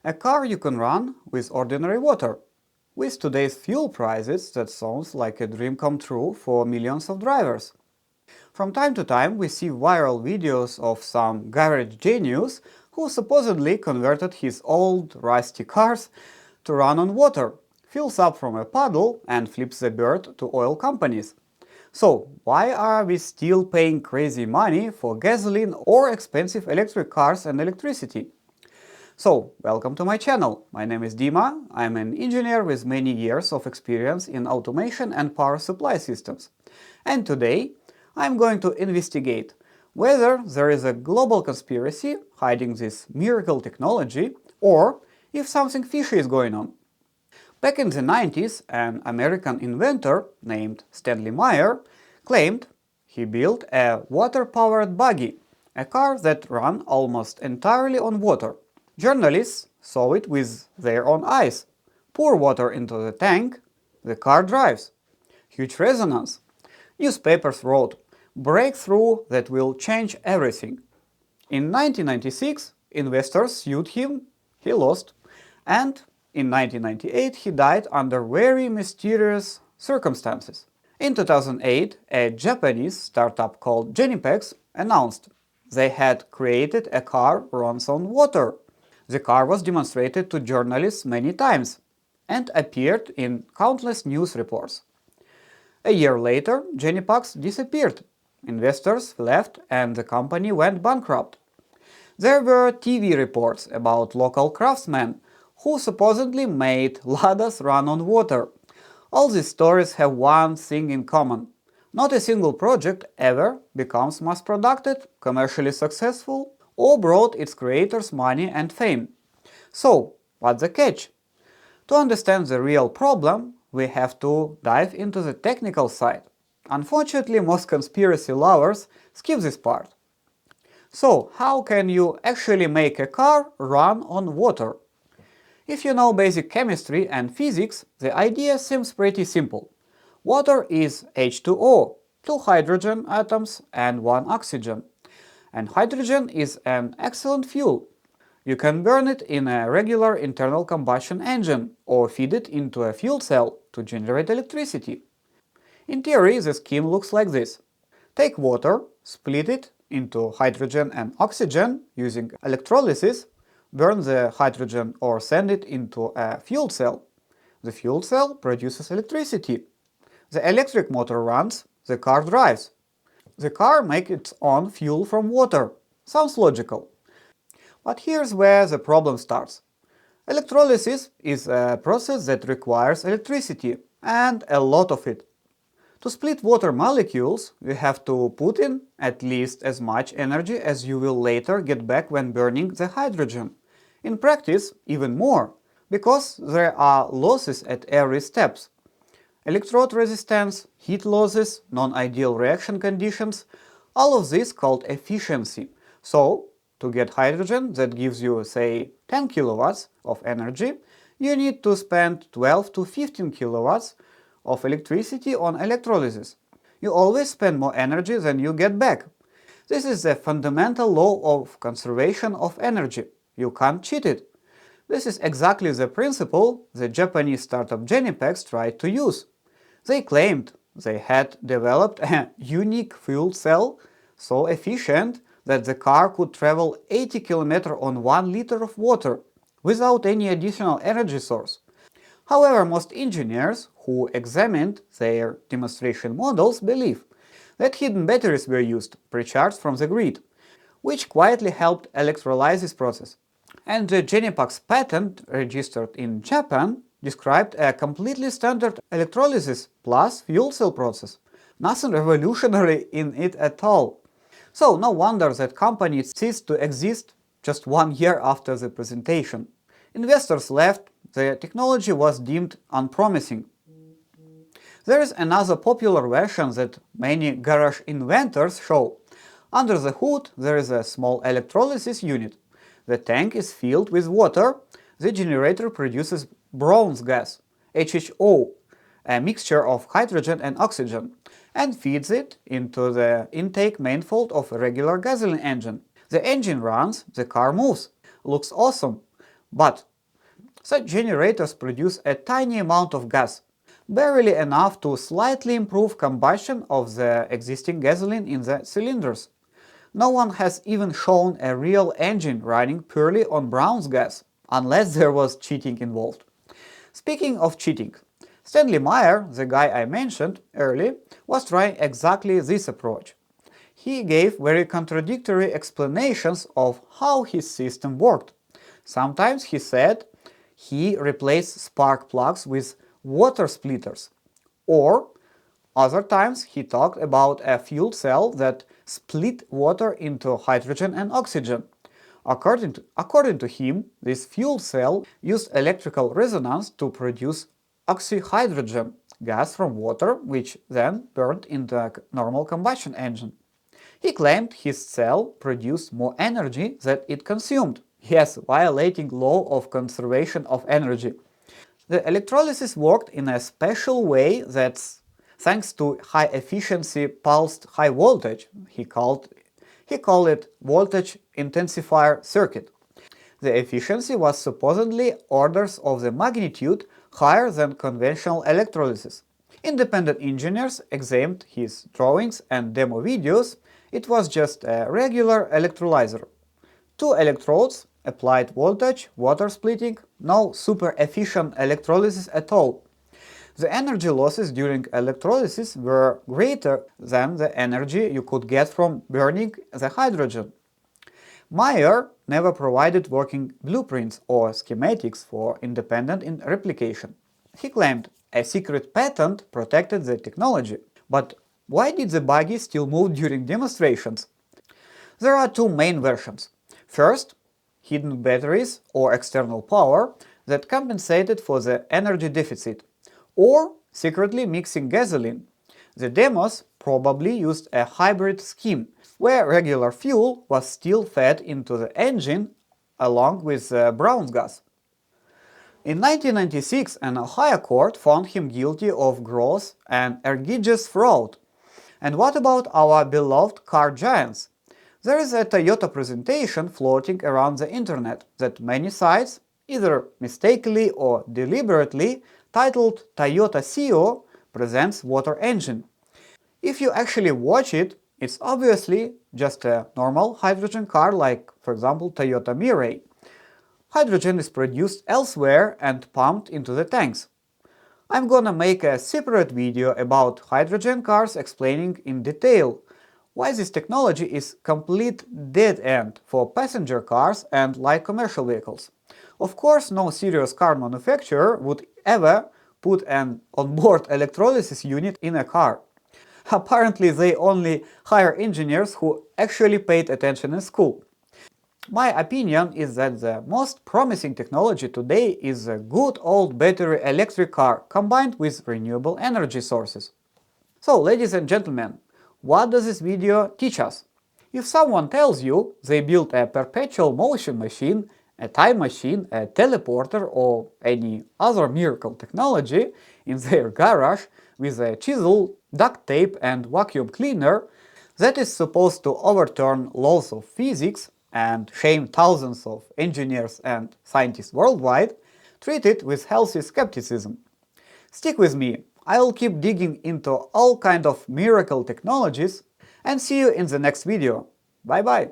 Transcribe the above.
A car you can run with ordinary water. With today's fuel prices, that sounds like a dream come true for millions of drivers. From time to time, we see viral videos of some garage genius who supposedly converted his old rusty cars to run on water, fills up from a puddle and flips the bird to oil companies. So, why are we still paying crazy money for gasoline or expensive electric cars and electricity? So, welcome to my channel. My name is Dima. I'm an engineer with many years of experience in automation and power supply systems. And today, I'm going to investigate whether there is a global conspiracy hiding this miracle technology or if something fishy is going on. Back in the 90s, an American inventor named Stanley Meyer claimed he built a water-powered buggy, a car that ran almost entirely on water. Journalists saw it with their own eyes. Pour water into the tank, the car drives. Huge resonance. Newspapers wrote, "Breakthrough that will change everything." In 1996, investors sued him, he lost, and in 1998 he died under very mysterious circumstances. In 2008, a Japanese startup called Genipex announced they had created a car runs on water. The car was demonstrated to journalists many times and appeared in countless news reports. A year later, Genipex disappeared. Investors left and the company went bankrupt. There were TV reports about local craftsmen who supposedly made Ladas run on water. All these stories have one thing in common. Not a single project ever becomes mass-produced, commercially successful, or brought its creators money and fame. So, what's the catch? To understand the real problem, we have to dive into the technical side. Unfortunately, most conspiracy lovers skip this part. So, how can you actually make a car run on water? If you know basic chemistry and physics, the idea seems pretty simple. Water is H2O, two hydrogen atoms and one oxygen. And hydrogen is an excellent fuel. You can burn it in a regular internal combustion engine or feed it into a fuel cell to generate electricity. In theory, the scheme looks like this. Take water, split it into hydrogen and oxygen using electrolysis, burn the hydrogen or send it into a fuel cell. The fuel cell produces electricity. The electric motor runs, the car drives. The car makes its own fuel from water. Sounds logical. But here's where the problem starts. Electrolysis is a process that requires electricity, and a lot of it. To split water molecules, you have to put in at least as much energy as you will later get back when burning the hydrogen. In practice, even more, because there are losses at every step. Electrode resistance, heat losses, non-ideal reaction conditions, all of this called efficiency. So, to get hydrogen that gives you, say, 10 kilowatts of energy, you need to spend 12 to 15 kilowatts of electricity on electrolysis. You always spend more energy than you get back. This is the fundamental law of conservation of energy. You can't cheat it. This is exactly the principle the Japanese startup Genipex tried to use. They claimed they had developed a unique fuel cell so efficient that the car could travel 80 km on 1 liter of water without any additional energy source. However, most engineers who examined their demonstration models believe that hidden batteries were used, precharged from the grid, which quietly helped electrolysis process. And the Genipex patent, registered in Japan, described a completely standard electrolysis plus fuel cell process. Nothing revolutionary in it at all. So no wonder that company ceased to exist just 1 year after the presentation. Investors left, the technology was deemed unpromising. There is another popular version that many garage inventors show. Under the hood there is a small electrolysis unit. The tank is filled with water, the generator produces bronze gas, HHO, a mixture of hydrogen and oxygen, and feeds it into the intake manifold of a regular gasoline engine. The engine runs, the car moves. Looks awesome. But such generators produce a tiny amount of gas, barely enough to slightly improve combustion of the existing gasoline in the cylinders. No one has even shown a real engine running purely on Brown's gas, unless there was cheating involved. Speaking of cheating, Stanley Meyer, the guy I mentioned earlier, was trying exactly this approach. He gave very contradictory explanations of how his system worked. Sometimes he said he replaced spark plugs with water splitters, or other times he talked about a fuel cell that split water into hydrogen and oxygen. According to him, this fuel cell used electrical resonance to produce oxyhydrogen gas from water, which then burned in the normal combustion engine. He claimed his cell produced more energy than it consumed, yes, violating law of conservation of energy. The electrolysis worked in a special way that's thanks to high-efficiency pulsed high voltage. He called it voltage intensifier circuit. The efficiency was supposedly orders of the magnitude higher than conventional electrolysis. Independent engineers examined his drawings and demo videos. It was just a regular electrolyzer. Two electrodes, applied voltage, water splitting, no super efficient electrolysis at all. The energy losses during electrolysis were greater than the energy you could get from burning the hydrogen. Meyer never provided working blueprints or schematics for independent replication. He claimed a secret patent protected the technology. But why did the buggy still move during demonstrations? There are two main versions. First, hidden batteries or external power that compensated for the energy deficit, or secretly mixing gasoline. The demos probably used a hybrid scheme, where regular fuel was still fed into the engine along with Brown's gas. In 1996, an Ohio court found him guilty of gross and egregious fraud. And what about our beloved car giants? There is a Toyota presentation floating around the internet that many sites, either mistakenly or deliberately, titled Toyota CEO presents water engine. If you actually watch it, it's obviously just a normal hydrogen car like, for example, Toyota Mirai. Hydrogen is produced elsewhere and pumped into the tanks. I'm gonna make a separate video about hydrogen cars explaining in detail why this technology is complete dead end for passenger cars and light commercial vehicles. Of course, no serious car manufacturer would ever put an onboard electrolysis unit in a car. Apparently, they only hire engineers who actually paid attention in school. My opinion is that the most promising technology today is a good old battery electric car combined with renewable energy sources. So, ladies and gentlemen, what does this video teach us? If someone tells you they built a perpetual motion machine, a time machine, a teleporter or any other miracle technology in their garage with a chisel, duct tape and vacuum cleaner that is supposed to overturn laws of physics and shame thousands of engineers and scientists worldwide, treat it with healthy skepticism. Stick with me, I'll keep digging into all kinds of miracle technologies and see you in the next video. Bye bye!